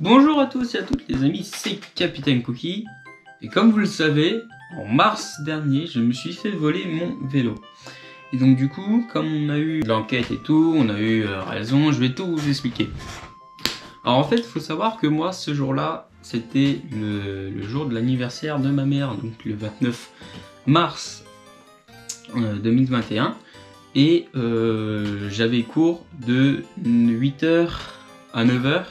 Bonjour à tous et à toutes les amis, c'est Capitaine Cookie. Et comme vous le savez, en mars dernier, je me suis fait voler mon vélo. Et donc du coup, comme on a eu l'enquête et tout, on a eu raison, je vais tout vous expliquer. Alors en fait, il faut savoir que moi, ce jour-là, c'était le jour de l'anniversaire de ma mère, donc le 29 mars 2021. Et j'avais cours de 8h à 9h.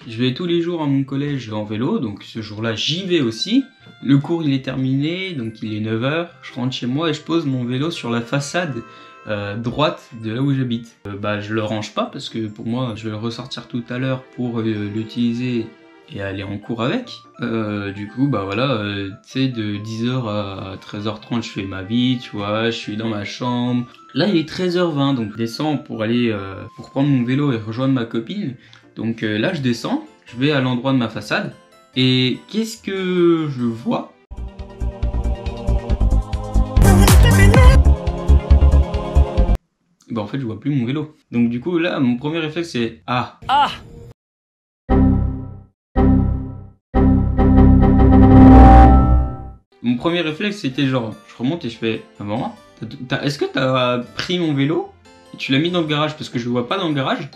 Je vais tous les jours à mon collège en vélo, donc ce jour-là j'y vais aussi. Le cours il est terminé, donc il est 9h, je rentre chez moi et je pose mon vélo sur la façade droite de là où j'habite. Je le range pas parce que pour moi je vais le ressortir tout à l'heure pour l'utiliser et aller en cours avec. Du coup voilà, tu sais, de 10h à 13h30 je fais ma vie, tu vois, je suis dans ma chambre. Là il est 13h20, donc je descends pour aller pour prendre mon vélo et rejoindre ma copine. Donc là je descends, je vais à l'endroit de ma façade, et qu'est-ce que je vois? En fait je vois plus mon vélo. Donc du coup là mon premier réflexe c'est ah. Mon premier réflexe c'était genre, je remonte et je fais maman, est-ce que t'as pris mon vélo et tu l'as mis dans le garage parce que je le vois pas dans le garage?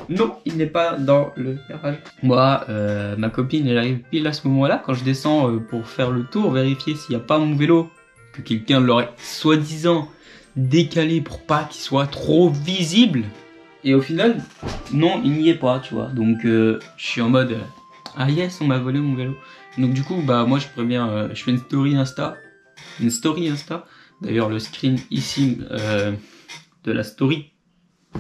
Non, il n'est pas dans le garage. Moi, ma copine, elle arrive pile à ce moment-là, quand je descends pour faire le tour, vérifier s'il n'y a pas mon vélo, que quelqu'un l'aurait soi-disant décalé pour pas qu'il soit trop visible. Et au final, non, il n'y est pas, tu vois. Donc, je suis en mode, ah yes, on m'a volé mon vélo. Donc du coup, moi, je préviens, je fais une story Insta. D'ailleurs, le screen ici de la story.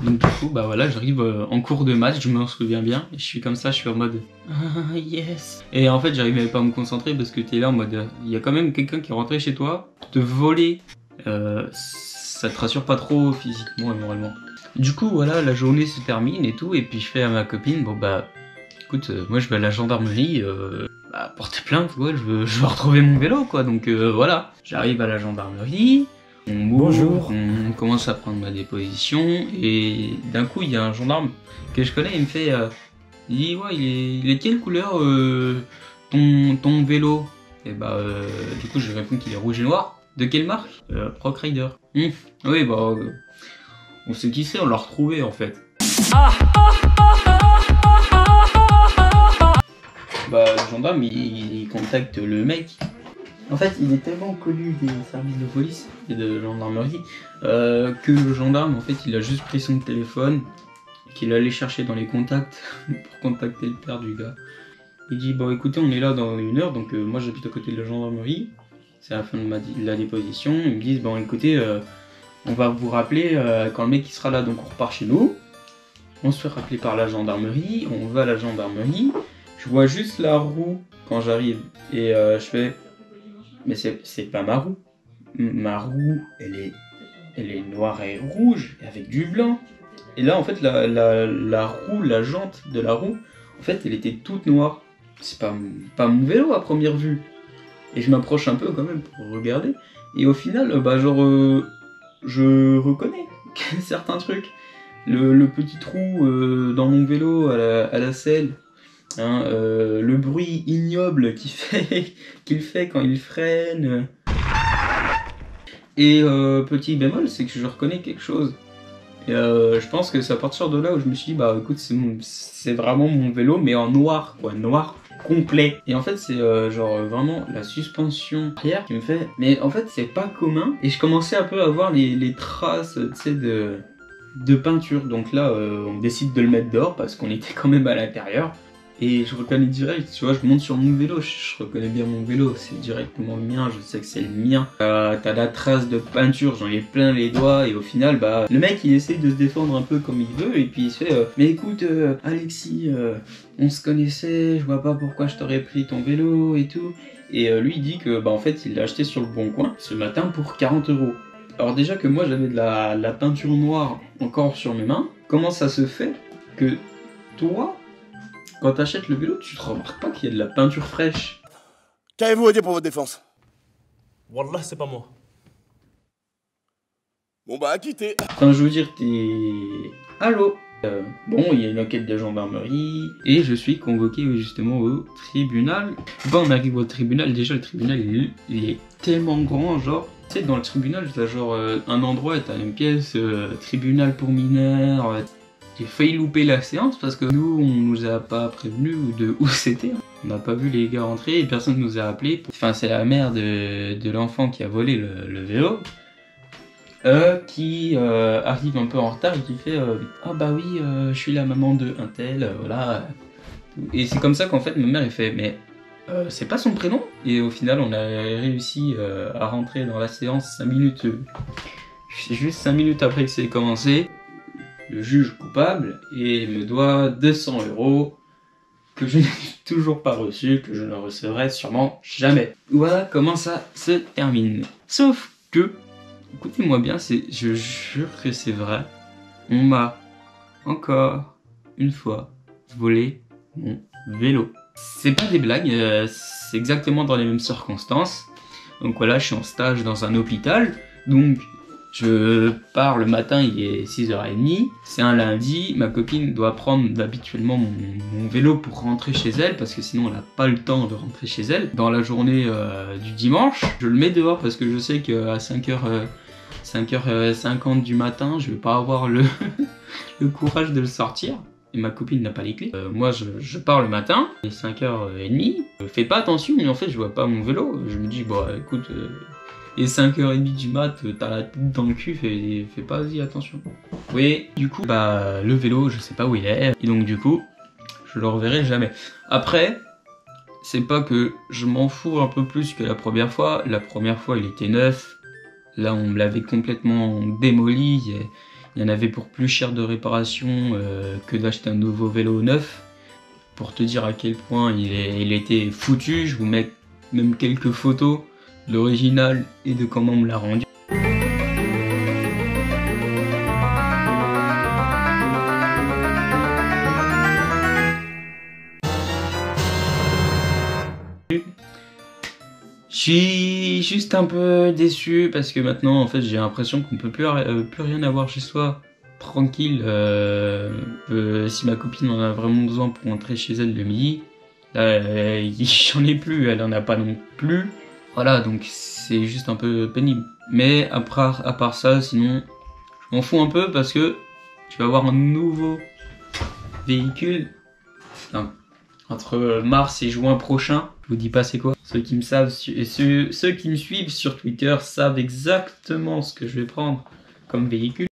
Donc du coup, voilà, j'arrive en cours de maths, je m'en souviens bien, et je suis comme ça, je suis en mode ah yes. Et en fait, j'arrivais pas à me concentrer parce que t'es là en mode, il y a quand même quelqu'un qui est rentré chez toi, te voler, ça te rassure pas trop physiquement et moralement. Du coup, voilà, la journée se termine et tout, et puis je fais à ma copine, écoute, moi je vais à la gendarmerie, porter plainte, quoi, je veux retrouver mon vélo, quoi, donc voilà. J'arrive à la gendarmerie. Bonjour. On commence à prendre ma déposition et d'un coup il y a un gendarme que je connais, il me fait il dit ouais, il est quelle couleur ton vélo? Et du coup je lui réponds qu'il est rouge et noir. De quelle marque? Rock Rider. Oui, on sait qui c'est, on l'a retrouvé en fait. Le gendarme il contacte le mec. En fait, il est tellement connu des services de police et de gendarmerie que le gendarme, en fait, il a juste pris son téléphone et qu'il allait chercher dans les contacts pour contacter le père du gars. Il dit bon, écoutez, on est là dans 1 heure, donc moi j'habite à côté de la gendarmerie. C'est la fin de la déposition. Ils me disent bon, écoutez, on va vous rappeler quand le mec il sera là, donc on repart chez nous. On se fait rappeler par la gendarmerie, on va à la gendarmerie. Je vois juste la roue quand j'arrive et je fais. Mais c'est pas ma roue. Ma roue, elle est noire et rouge, avec du blanc. Et là, en fait, la roue, la jante de la roue, en fait, elle était toute noire. C'est pas mon vélo à première vue. Et je m'approche un peu quand même pour regarder. Et au final, je reconnais certains trucs. Le petit trou dans mon vélo à la selle. Hein, le bruit ignoble qu'il fait quand il freine. Et petit bémol, c'est que je reconnais quelque chose. Et je pense que c'est à partir de là où je me suis dit, écoute, c'est vraiment mon vélo, mais en noir, quoi, noir complet. Et en fait, c'est vraiment la suspension arrière qui me fait. Mais en fait, c'est pas commun. Et je commençais un peu à voir les traces, tu sais, de peinture. Donc là, on décide de le mettre dehors parce qu'on était quand même à l'intérieur. Et je reconnais direct, tu vois, je monte sur mon vélo, je reconnais bien mon vélo, c'est directement le mien, je sais que c'est le mien. T'as la trace de peinture, j'en ai plein les doigts, et au final, le mec il essaye de se défendre un peu comme il veut, et puis il se fait mais écoute, Alexis, on se connaissait, je vois pas pourquoi je t'aurais pris ton vélo et tout. Et lui il dit que, en fait, il l'a acheté sur le Bon Coin ce matin pour 40 €. Alors déjà que moi j'avais de la peinture noire encore sur mes mains, comment ça se fait que toi, quand t'achètes le vélo, tu te remarques pas qu'il y a de la peinture fraîche? Qu'avez-vous à dire pour votre défense? Wallah, c'est pas moi. Bon quittez. Enfin, je veux dire, t'es... Allô? Bon, il y a une enquête de gendarmerie et je suis convoqué justement au tribunal. Bon, on arrive au tribunal, déjà le tribunal il est tellement grand, genre, tu sais, dans le tribunal, t'as genre un endroit, t'as une pièce, tribunal pour mineurs. J'ai failli louper la séance parce que nous, on nous a pas prévenu de où c'était. On n'a pas vu les gars rentrer et personne nous a appelé. Enfin, c'est la mère de l'enfant qui a volé le vélo. Qui arrive un peu en retard et qui fait ah bah oui je suis la maman de un tel voilà, et c'est comme ça qu'en fait ma mère elle fait mais c'est pas son prénom, et au final on a réussi à rentrer dans la séance 5 minutes, c'est juste 5 minutes après que c'est commencé. Le juge coupable et me doit 200 € que je n'ai toujours pas reçu, que je ne recevrai sûrement jamais. Voilà comment ça se termine. Sauf que, écoutez-moi bien, je jure que c'est vrai. On m'a encore une fois volé mon vélo. C'est pas des blagues, c'est exactement dans les mêmes circonstances. Donc voilà, je suis en stage dans un hôpital. Donc je pars le matin, il est 6h30. C'est un lundi, ma copine doit prendre habituellement mon vélo pour rentrer chez elle parce que sinon elle n'a pas le temps de rentrer chez elle. Dans la journée du dimanche, je le mets dehors parce que je sais qu'à 5h50 du matin, je vais pas avoir le courage de le sortir. Et ma copine n'a pas les clés. Moi, je pars le matin, il est 5h30. Je fais pas attention, mais en fait, je vois pas mon vélo. Je me dis, bon, écoute, il est 5h30 du mat, t'as la tête dans le cul, fais pas y attention. Oui, du coup, bah, le vélo, je sais pas où il est. Et donc, du coup, je le reverrai jamais. Après, c'est pas que je m'en fous un peu plus que la première fois. La première fois, il était neuf. Là, on me l'avait complètement démoli. Il y en avait pour plus cher de réparation que d'acheter un nouveau vélo neuf. Pour te dire à quel point il était foutu, je vous mets même quelques photos de l'original et de comment on me l'a rendu. Je suis juste un peu déçu parce que maintenant en fait j'ai l'impression qu'on peut plus rien avoir chez soi tranquille. Si ma copine en a vraiment besoin pour rentrer chez elle le midi, j'en ai plus, elle en a pas non plus. Voilà, donc c'est juste un peu pénible. Mais à part ça, sinon je m'en fous un peu parce que je vais avoir un nouveau véhicule entre mars et juin prochain. Je vous dis pas c'est quoi. Ceux qui me savent et ceux qui me suivent sur Twitter savent exactement ce que je vais prendre comme véhicule.